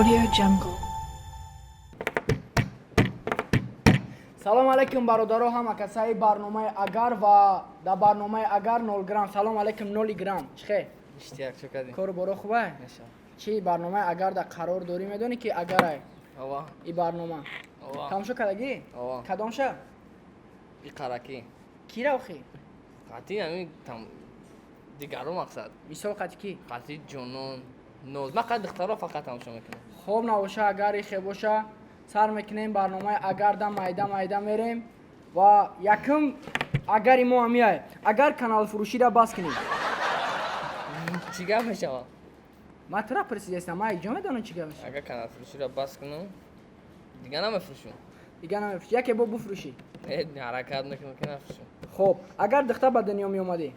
Audio Jungle. سلام علیکم برادرها هم کسای برنامه اگر و در برنامه اگر 0 گرم. سلام علیکم 0 گرم. چخه؟ اشتیاق چه کردی؟ کار برو خوبه؟ نشان چی برنامه اگر در قرار داری میدونی که اگر ای آوا این برنامه آوا تمام شو کردگی؟ آوا کدام شو؟ این قرکی کی رو خی؟ قطعی همین دیگرو مقصد بیسو قد کی؟ قطعی جنون نوز من قد دخترها فقط تماشا میکنم خوب نباشه اگر خی باشه سر میکنیم برنامه اگر دم میده میریم و یکم اگر ما میای اگر کانال فروشی را باز کنیم چی گفت میشه؟ ما ترا پرسیدستم ما اینجا میدونم چی گفت اگر کانال فروشی را باز کنم دیگه نمیفروشم دیگه نمیفروشی یکی با بفروشی حرکت نکنم که نفروشم خب اگر دختر به دنیا می اومدی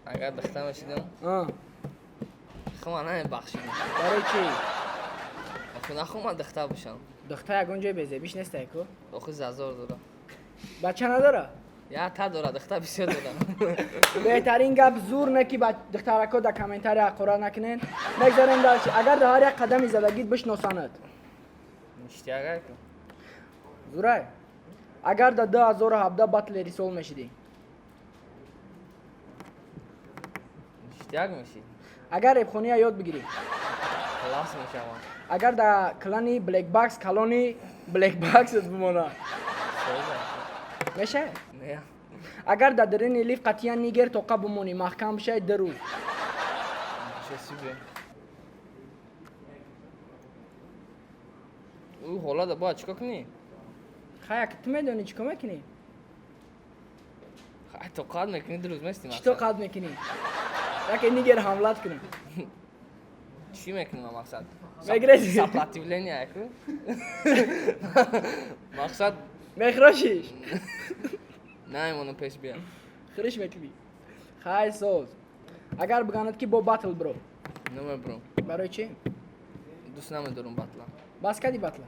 اگر دختر میشیدم خب من بخشیدم برای چی؟ آخه نخوام من دختر بشم دختر یکون جای بزه بیش نیست ایکو آخه زازار داره بچه نداره؟ یا تا داره دختر بسیار داره بهترین گپ زور نکی دخترکو در کامنتاری اقرار نکنین بگذاریم در چی اگر در هر یک قدمی زدگید بشناساند اشتیاق کن زوره اگر در 2017 بطل ریسول میشیدی اشتیاق میشی اگر ابخونی یاد بگیری خلاص میشم اگر در کلانی بلک باکس کلانی بلک باکس بمونه میشه؟ نه اگر در درین لیف قطعا نیگر توقع بمونی محکم بشه در روز چه سیبه او حالا باید چیکار کنی؟ خیلی تو میدونی چی کار میکنی؟ خیلی تو قد میکنی در روز میستی چی تو قد میکنی؟ یکی نیگر حملت کنه چی میکنی مقصد؟ میگرزی سپراتیولینی اکو؟ مقصد میخراشیش نه ایمانو پیش بیا خریش میکنی خیلی سوز اگر بگاند که با بطل برو نمه برو برای چی؟ دوست نمیدارم بطلا بس کدی بطل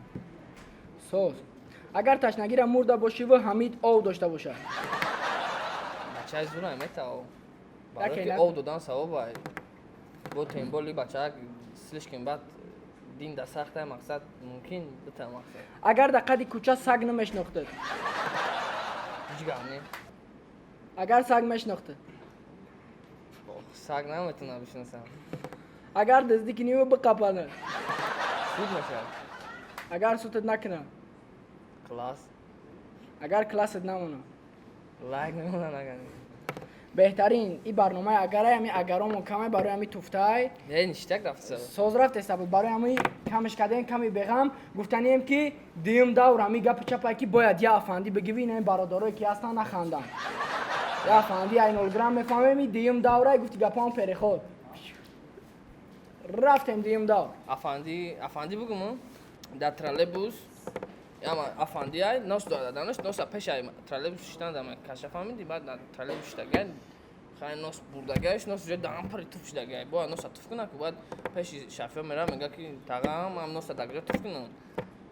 سوز اگر تشنگی را مرده باشی و حمید او داشته باشه بچه های زور همیت او نکنی، برای که نکنی. او دادن سواب باید با تیمبولی بچه ها سلش کن بعد دین در سخته مقصد ممکن بته مقصد اگر در قدی کوچه سگ نمیشناختد هیچ گونه اگر سگ میشناختد سگ نمیتونه بشناسم اگر دزدی کنی و بقپانه سود میشه اگر سوتت نکنه کلاس اگر کلاست نمونه لایک نمونه نگنی بهترین این برنامه اگر همین اگرامون کمه برای همین توفتای نه نشتک رفت سر سوز رفت استبل برای همین کمش کردن کمی بگم گفتنیم که دیم دور همین گپ چپا که باید یا افندی بگوین این برادرایی که هستن نخندن یا افندی این 0 گرم میفهمه می دیم دوره گفتی گپام پری خود رفتیم دیم دور افندی بگم در ترالبوس یا افندی های ناس دادنش ناس پیش های ترالبوس شدن دم کشف فهمیدی بعد در ترالبوس شدگن خیلی ناس بردگیش ناس جای دام پری توپ شدگی با ناس توپ کنه که بعد پیش شفیع میره میگه که تاگام هم ناس دگرا توپ کنه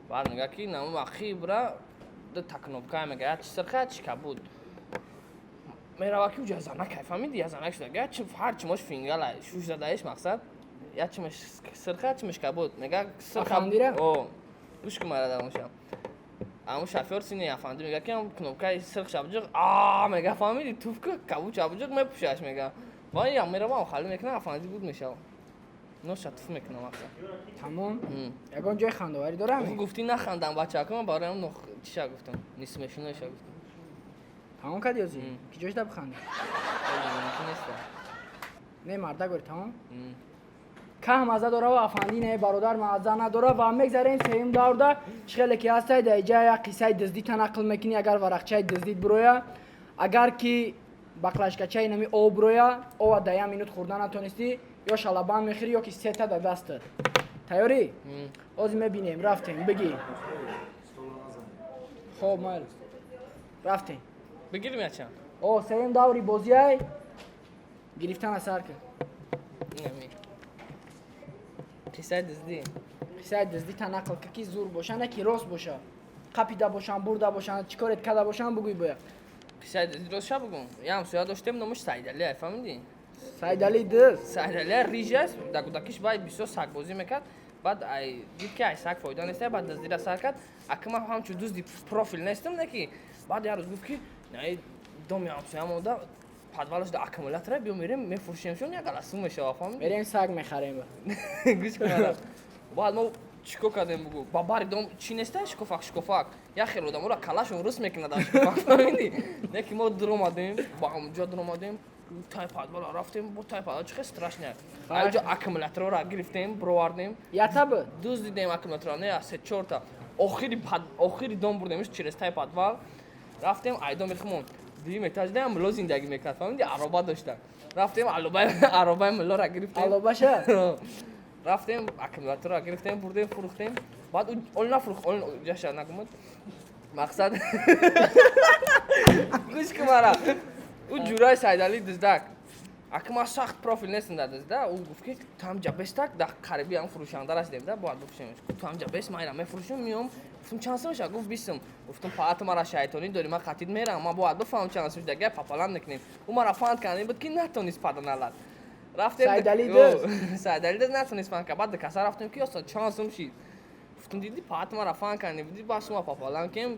بعد میگه که نمو اخی برا ده تکنوبکای میگه چی سرخه چی کبود میره واقعی اونجا زنک فهمیدی یا زنک شدگی چی هر چی ماش فینگل شوش زدایش مقصد یا چی مش سرخه چی مش کبود میگه افندی را؟ او گوش کن مرا دارمشم اما شفیع سینی افندی میگه که هم کنوبکای سرخ شبجق میگه فهمیدی توف که کبود شبجق میپوشش میگه وای یا میره با خالی میکنه افندی بود میشه نو شطف میکنه مقصد تمام یکان جای خندواری داره همین گفتی نخندم بچه کنم برای هم چیشا گفتم نیست میشونه گفتم تمام کردی ازی کی جوش دب خنده ممکن نیست نه مرده گوری تمام که مزه داره و افندی نه برادر مزه نداره و میگذاریم سیم دورده چخیلی که هسته در اینجا یک قصه دزدی تنقل میکنی اگر ورقچه دزدید برویا اگر که بقلشکچه نمی او برویا او دایم مینوت خوردن نتونستی یا شلبان میخوری یا که سیتا در دستت تیاری؟ از میبینیم رفتیم بگی خوب مال رفتیم بگیریم یا چند؟ او سیم دوری بازی های گرفتن اثر کرد نمی قصه دزدی قصه دزدی تنقل که زور باشه نه که راست باشه قپیده باشن برده باشن چیکارت کرده باشن بگوی باید قصه دزدی راست شب بگم یه همسایه داشتیم نامش سعید علی فهمیدی؟ Сайдали дыз. Сайдали ریژ است در کودکیش باید بسیار سگ بازی میکرد بعد دید که ای سگ فایده نیست بعد دزدی را سر کرد اکما همچون دزدی پروفیل نیستم نکی بعد یه روز گفت که نه دومی همسایه مونده پادوالش در اکمولاتور بیو میریم میفروشیمشون یا گلاسون میشه فهمیدی میریم سگ میخریم. گوش کن بعد ما چیکو کردیم بگو با باری دوم چی نیسته شکوفک یا خیلی دام را کلاشون روس میکنه در شکوفک فهمیدی نکی ما در اومدیم با اونجا در اومدیم تای پادوال رفتیم با تای پادوال چه استراشنه اینجا اکمولاتور را گرفتیم بروردیم یا تب دوز دیدیم اکمولاتور نه سه چهار تا آخری دام بردیمش چیرس تای پادوال رفتیم ایدام میخمون دیدیم احتاج داریم ملو زندگی میکرد فهمیدی عربا داشتن رفتیم عربای ملو را گرفتیم علوباشه رفتیم اکمولاتور را گرفتیم بردیم فروختیم بعد اون نفروخت اون جاش نگمد مقصد گوش که مرا اون جورای سایدالی دزدک اکما سخت پروفیل نیستن دزده او گفت که تو هم جبستک در قریبی هم فروشنده راست دیده باید بفروشیمش تو هم جبست من اینا میفروشم میام گفتم چند سالشه گفت 20 گفتم پات مرا شیطانی داری من قطید میرم ما باید بفهم چند سالشه دیگه پاپالان نکنیم اون مرا فاند کنه بود که نتونست پاد نلاد رفتیم سایدالی دز نتونست فاند که بعد کسا رفتیم که اصلا چانسم شید گفتم دیدی پات مرا فاند کنه بودی با شما پاپالان که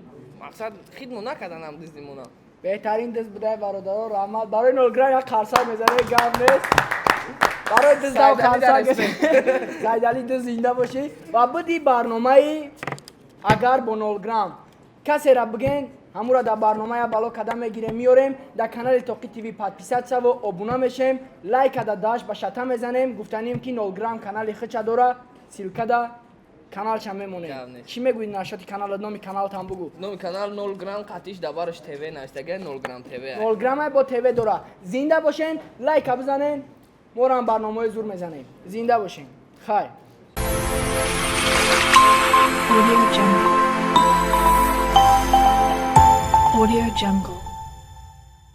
مقصد خدمت نکردن هم دزدیمونا بهترین دز بوده برادران رحمت برای 0 گرم یک خرسک میزنه گم نیست برای دزده و خرسک سایدالی دز زنده باشی و بودی برنامه اگر با 0 گرم کسی را بگین همون را در برنامه بالا قدم میگیریم میاریم در کانال توقی تیوی 500 و ابونه میشیم لایک در داش به شتا میزنیم گفتنیم که 0 گرم کانال خچه داره سیلکه ده کانال چم میمونه چی میگوید نشاتی کانال نام کانال تام بگو نام کانال 0 گرم قطیش دبارش تیوی نشته 0 گرم تیوی 0 گرم با تیوی داره زنده باشین لایک بزنین ما هم برنامه زور میزنیم زنده باشین خیر Audio Jungle.